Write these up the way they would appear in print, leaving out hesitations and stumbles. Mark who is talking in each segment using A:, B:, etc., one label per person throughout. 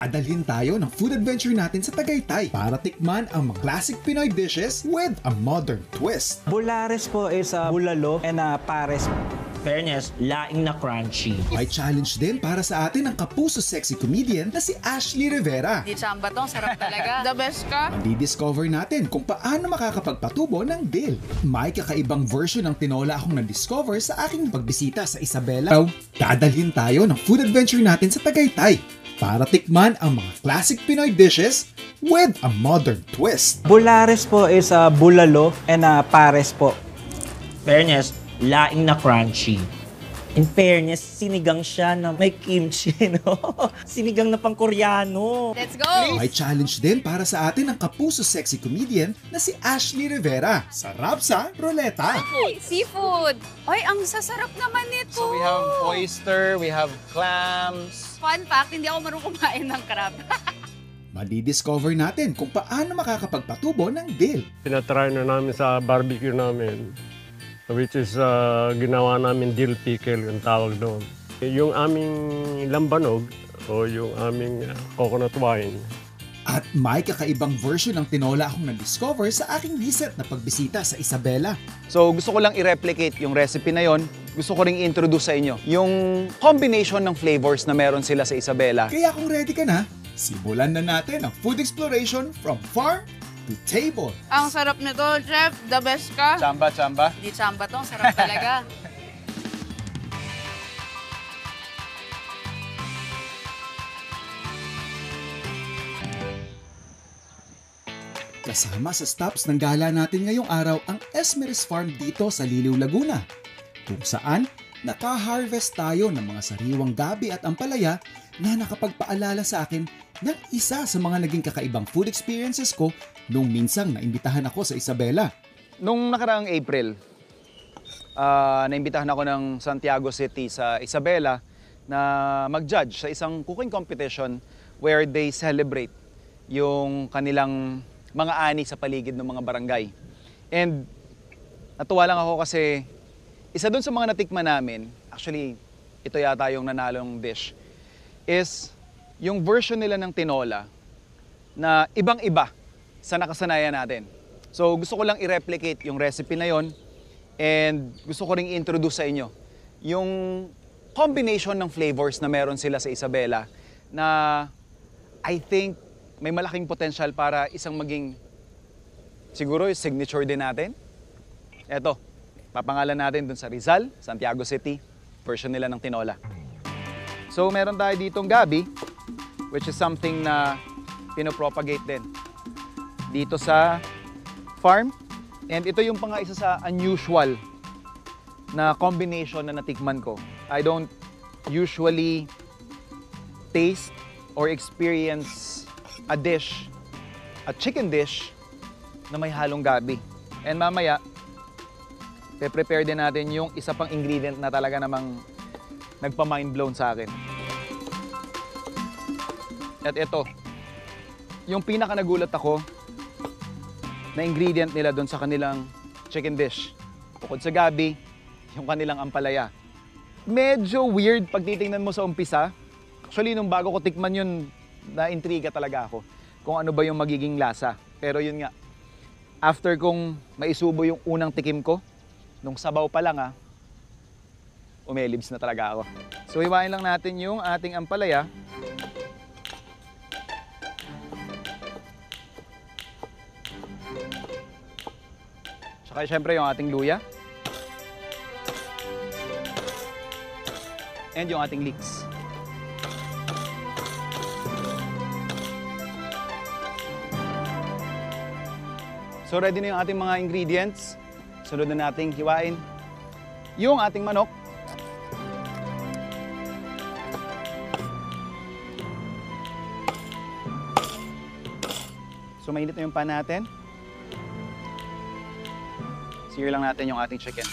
A: Adalhin tayo ng food adventure natin sa Tagaytay para tikman ang mga classic Pinoy dishes with a modern twist.
B: Bulares po is bulalo and pares.
C: Fairness, laing na crunchy.
A: May challenge din para sa atin ang kapuso sexy comedian na si Ashley Rivera.
D: Di chamba tong, sarap talaga. The best ka.
A: Madi-discover natin kung paano makakapagpatubo ng dill. May kakaibang version ng tinola akong na-discover sa aking pagbisita sa Isabela. Dadalhin tayo ng food adventure natin sa Tagaytay para tikman ang mga classic Pinoy dishes with a modern twist.
B: Bulares po is bulalo and pares po.
C: Fairness, laing na crunchy. In fairness, sinigang siya na may kimchi, no? Sinigang na pang-Koreano.
D: Let's go!
A: May challenge din para sa atin ang kapuso sexy comedian na si Ashley Rivera. Sarap sa ruleta.
D: Seafood! Ay, ang sasarap naman nito!
E: So we have oyster, we have clams.
D: Fun fact, hindi ako marunong kumain ng crab.
A: Madi-discover natin kung paano makakapagpatubo ng dill.
F: Tinatry na namin sa barbecue namin, which is ginawa namin dill pickle yung tawag doon. Yung aming lambanog o yung aming coconut wine.
A: At may kakaibang version ng tinola akong na-discover sa aking recent na pagbisita sa Isabela.
E: So gusto ko lang i-replicate yung recipe na yon. Gusto ko ring i-introduce sa inyo yung combination ng flavors na meron sila sa Isabela.
A: Kaya kung ready ka na, simulan na natin ang food exploration from farm to table.
D: Ang sarap nito, Chef. The best ka.
E: Chamba, chamba.
D: Di chamba tong, sarap talaga.
A: Kasama sa stops ng gala natin ngayong araw ang Esmeris Farm dito sa Liliw, Laguna, kung saan naka-harvest tayo ng mga sariwang gabi at ampalaya na nakapagpaalala sa akin ng isa sa mga naging kakaibang food experiences ko nung minsang naimbitahan ako sa Isabela.
E: Nung nakaraang April, naimbitahan ako ng Santiago City sa Isabela na mag-judge sa isang cooking competition where they celebrate yung kanilang mga ani sa paligid ng mga barangay. And natuwa lang ako kasi isa doon sa mga natikman namin, actually ito yata yung nanalong dish, is yung version nila ng tinola na ibang-iba sa nakasanayan natin. So gusto ko lang i-replicate yung recipe na yon and gusto ko ring i-introduce sa inyo yung combination ng flavors na meron sila sa Isabela na I think may malaking potential para isang maging siguro yung signature din natin. Eto, papangalan natin dun sa Rizal, Santiago City, version nila ng tinola. So meron tayo ditong gabi, which is something na pinopropagate din dito sa farm. And ito yung isa sa unusual na combination na natikman ko. I don't usually taste or experience a dish, a chicken dish na may halong gabi. And mamaya, prepare din natin yung isa pang ingredient na talaga namang nagpa-mind blown sa akin. At ito, yung pinaka nagulat ako na ingredient nila doon sa kanilang chicken dish. Bukod sa gabi, yung kanilang ampalaya. Medyo weird pag titingnan mo sa umpisa. Actually, nung bago ko tikman yun, na-intriga talaga ako kung ano ba yung magiging lasa. Pero yun nga, after kong maisubo yung unang tikim ko, nung sabaw pa lang umelibs na talaga ako. So hiwain lang natin yung ating ampalaya. Tsaka syempre yung ating luya. And yung ating leeks. So ready na yung ating mga ingredients. Sunod na nating hiwain yung ating manok. So mainit na yung pan natin. Sear lang natin yung ating chicken.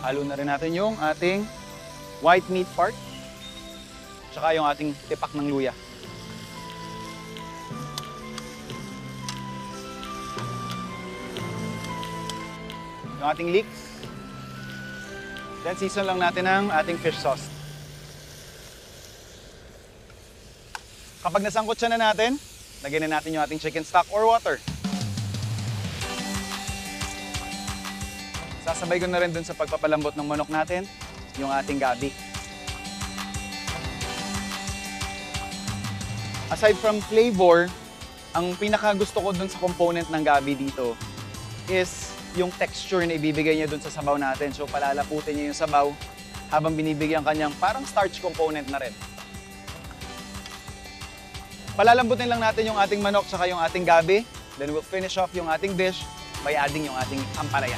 E: Halo na rin natin yung ating white meat part. Tsaka yung ating tipak ng luya. Yung ating leeks. Then season lang natin ang ating fish sauce. Kapag nasangkot siya na natin, lagyan na natin yung ating chicken stock or water. Sasabay ko na rin dun sa pagpapalambot ng manok natin, yung ating gabi. Aside from flavor, ang pinaka gusto ko dun sa component ng gabi dito is yung texture na ibibigay niya dun sa sabaw natin. So palalaputin niya yung sabaw habang binibigyan kanyang parang starch component na rin. Palalambutin lang natin yung ating manok saka yung ating gabi. Then we'll finish off yung ating dish by adding yung ating ampalaya.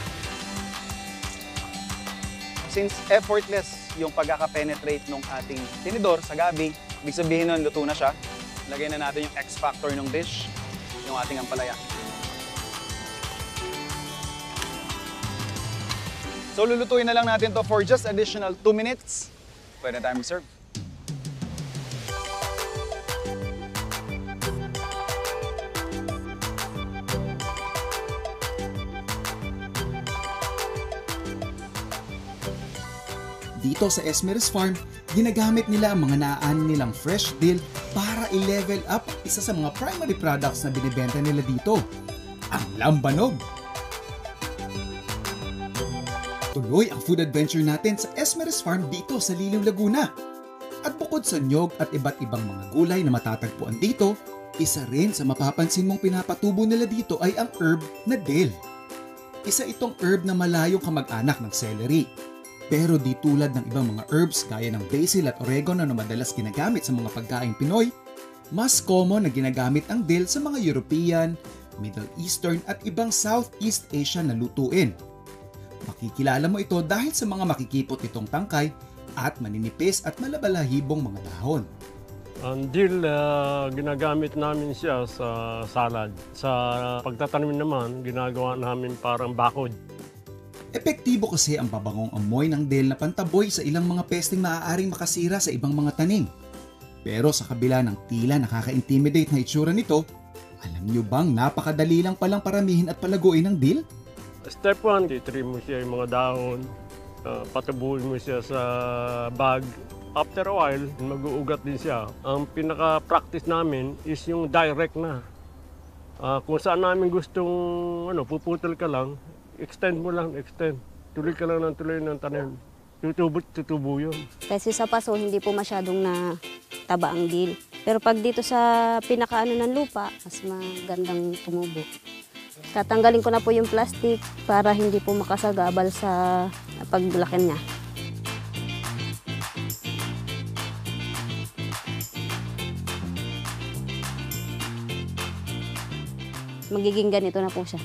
E: Since effortless yung pagkaka-penetrate ng ating tinidor sa gabi, ibig sabihin nun, luto na siya. Lagay na natin yung X factor ng dish, yung ating ampalaya. So lulutuin na lang natin to for just additional 2 minutes. Pwede na tayo mag-serve.
A: Dito sa Esmer's Farm, ginagamit nila ang mga naaan nilang fresh dill para i-level up isa sa mga primary products na binibenta nila dito, ang lambanog. Tuloy ang food adventure natin sa Esmer's Farm dito sa Liliw, Laguna. At bukod sa nyog at iba't ibang mga gulay na matatagpuan dito, isa rin sa mapapansin mong pinapatubo nila dito ay ang herb na dill. Isa itong herb na malayong kamag-anak ng celery. Pero di tulad ng ibang mga herbs gaya ng basil at oregano na madalas ginagamit sa mga pagkaing Pinoy, mas common na ginagamit ang dill sa mga European, Middle Eastern at ibang Southeast Asian na lutuin. Makikilala mo ito dahil sa mga makikipot itong tangkay at maninipis at malabalahibong mga dahon.
F: Ang dill, ginagamit namin siya sa salad. Sa pagtatanim naman, ginagawa namin parang bakod.
A: Epektibo kasi ang babangong amoy ng dill na pantaboy sa ilang mga pesteng maaaring makasira sa ibang mga tanim. Pero sa kabila ng tila nakaka-intimidate na itsura nito, alam niyo bang napakadali lang palang paramihin at palaguin ng dill?
F: Step 1, titrim mo siya yung mga dahon, patubuhin mo siya sa bag. After a while, mag-uugat din siya. Ang pinaka-practice namin is yung direct na. Kung saan namin gustong puputol ka lang, extend mo lang, extend. Tuloy ka lang ng tuloy ng tanim. Tutubo yun.
G: Kasi sa paso, hindi po masyadong nataba ang dill. Pero pag dito sa pinakaano ng lupa, mas magandang tumubo. Tatanggalin ko na po yung plastic para hindi po makasagabal sa pagbulakin niya. Magiging ganito na po siya.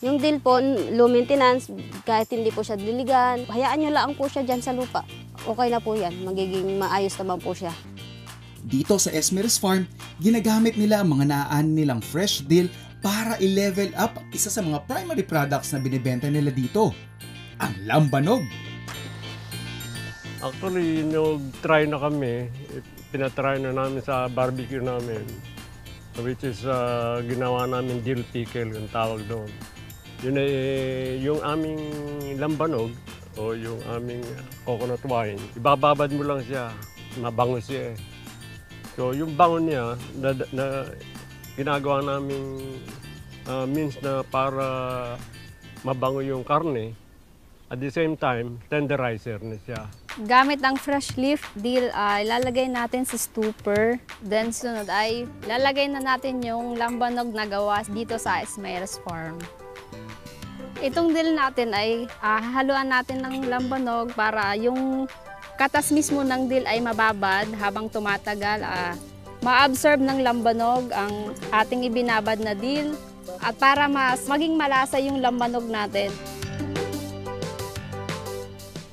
G: Yung dill po, low maintenance, kahit hindi po siya diligan, hayaan nyo lang po siya dyan sa lupa. Okay na po yan, magiging maayos naman po siya.
A: Dito sa Esmer's Farm, ginagamit nila ang mga naaan nilang fresh dill para i-level up isa sa mga primary products na binibenta nila dito, ang lambanog.
F: Actually, nag-try na kami, pinatry na namin sa barbecue namin, which is ginawa namin dill pickle, yung tawag doon. Yun ay yung aming lambanog o yung aming coconut wine. Ibababad mo lang siya, mabango siya eh. So yung bango niya, na ginagawa naming means na para mabango yung karne. At the same time, tenderizer na siya.
D: Gamit ang fresh leaf dill, ilalagay natin sa stupor. Then sunod ay lalagay na natin yung lambanog na gawa dito sa Esmer's Farm. Itong dill natin ay hahaluan natin ng lambanog para yung katas mismo ng dill ay mababad habang tumatagal. Ma-absorb ng lambanog ang ating ibinabad na dill at para mas maging malasa yung lambanog natin.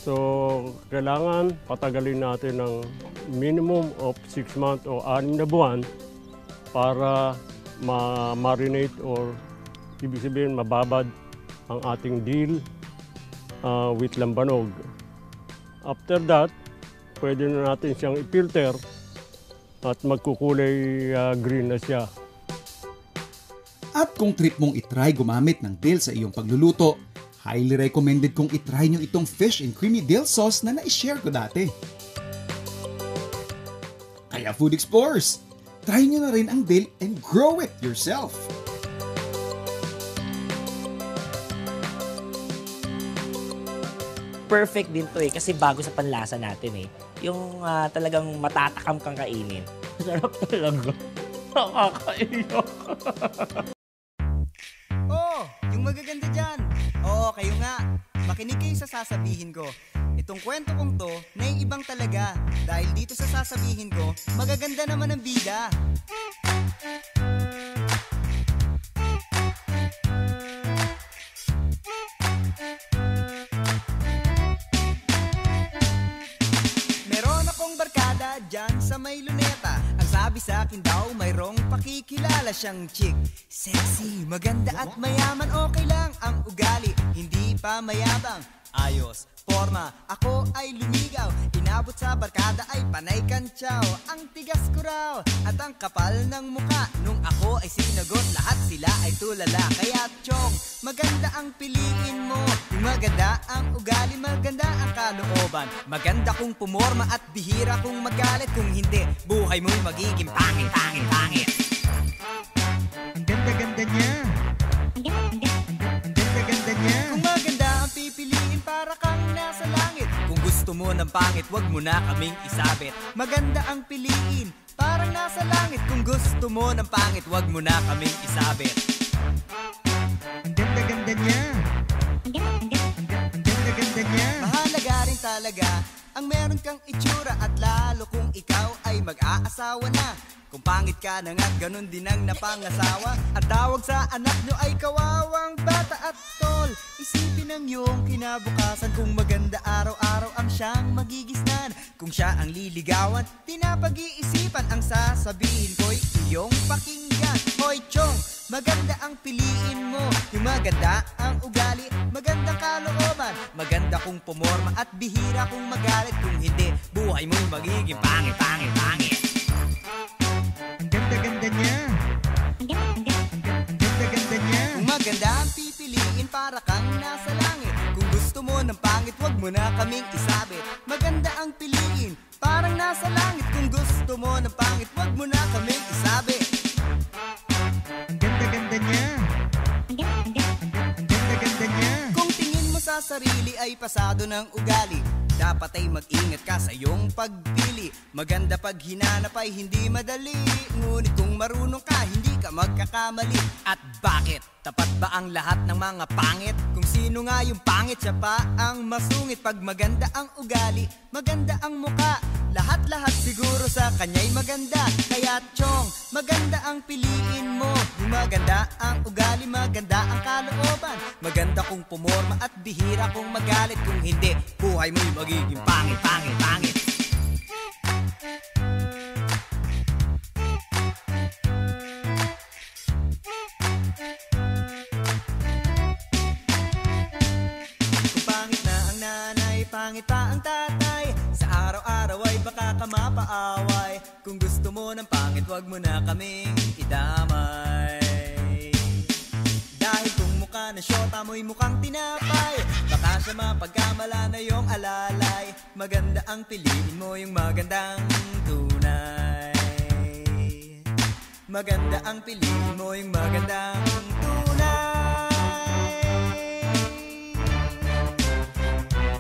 F: So, kailangan patagalin natin ng minimum of 6 months o 6 na buwan para ma-marinate or ibig sabihin mababad ang ating dill with lambanog. After that, pwede na natin siyang i-filter at magkukulay green na siya.
A: At kung trip mong itry gumamit ng dill sa iyong pagluluto, highly recommended kong itry nyo itong fish and creamy dill sauce na na-share ko dati. Kaya Food Explorers, try nyo na rin ang dill and grow it yourself.
C: Perfect din to kasi bago sa panlasa natin Yung talagang matatakam kang kainin. Sarap talaga. Nakakaiyak.
H: Oh, yung magaganda dyan. Oo, kayo nga. Makinig kayo sa sasabihin ko. Itong kwento kong to, naiibang talaga. Dahil dito sa sasabihin ko, magaganda naman ang bida. Meron akong barkada dyan sa may luneta. Ang sabi sa akin daw, mayroong pakikilala siyang chick. Sexy, maganda at mayaman, okay lang ang ugali. Hindi pa mayabang, ayos, forma, ako ay lumigaw. Inabot sa barkada ay panay kantsaw. Ang tigas ko raw at ang kapal ng muka. Nung ako ay sinagot, lahat sila ay tulala. Kaya chong, maganda ang piliin mo. Yung maganda ang ugali, maganda ang kalooban. Maganda kung pumorma at bihira kung magalit. Kung hindi, buhay mo'y magiging pangit, pangit, pangit. Ang ganda-ganda niya. Ang ganda-ganda niya. Kung maganda ang pipiliin, para kang nasa langit. Kung gusto mo ng pangit, wag mo na kaming isabit. Maganda ang piliin, parang nasa langit. Kung gusto mo ng pangit, wag mo na kaming isabit. Ang ganda-ganda niya. Ang ganda-ganda niya. Mahalaga rin talaga ang meron kang itsura. At lalo kung ikaw ay mag-aasawa na. Kung pangit ka na nga't ganun din ang napangasawa. At tawag sa anak nyo ay kawawang bata. At tol, isipin ang iyong kinabukasan. Kung maganda araw-araw ang siyang magigisnan. Kung siya ang liligawan, pinapag-iisipan. Ang sasabihin ko'y iyong pakinggan. Hoy chong, maganda ang piliin mo. Yung maganda ang ugali, magandang kalooban. Maganda kung pumorma at bihira kung magalit. Kung hindi, buhay mo'y magiging pangit, pangit, pangit. Ang ganda-ganda niya. Ang ganda-ganda niya. Kung maganda ang pipiliin, para kang nasa langit. Kung gusto mo ng pangit, wag mo na kaming isabit. Maganda ang piliin, parang nasa langit. Kung gusto mo ng pangit, wag mo na kaming isabit. Ang ganda-ganda niya. Ang ganda-ganda niya. Kung tingin mo sa sarili ay pasado ng ugali, dapat ay mag-ingat ka sa iyong pagpili. Maganda pag hinanap ay hindi madali. Ngunit kung marunong ka, hindi ka magkakamali. At bakit? Tapat ba ang lahat ng mga pangit? Kung sino nga yung pangit, siya pa ang masungit. Pag maganda ang ugali, maganda ang muka. Lahat-lahat siguro sa kanya'y maganda. Kaya chong, maganda ang piliin mo. Yung maganda ang ugali, maganda ang kalooban. Maganda kung pumorma at bihira kung magalit. Kung hindi, buhay mo'y magiging pangit, pangit, pangit. Kung pangit na ang nanay, pangit pa ang tatay. Sa araw-araw ay baka ka mapaaway. Kung gusto mo ng pangit, wag mo na kaming idamay. Dahil kung mukha na syota mo'y mukhang tinapay, baka siya mapagkamala na yung alalay. Maganda ang piliin mo, yung magandang tunay. Maganda ang piliin mo, yung magandang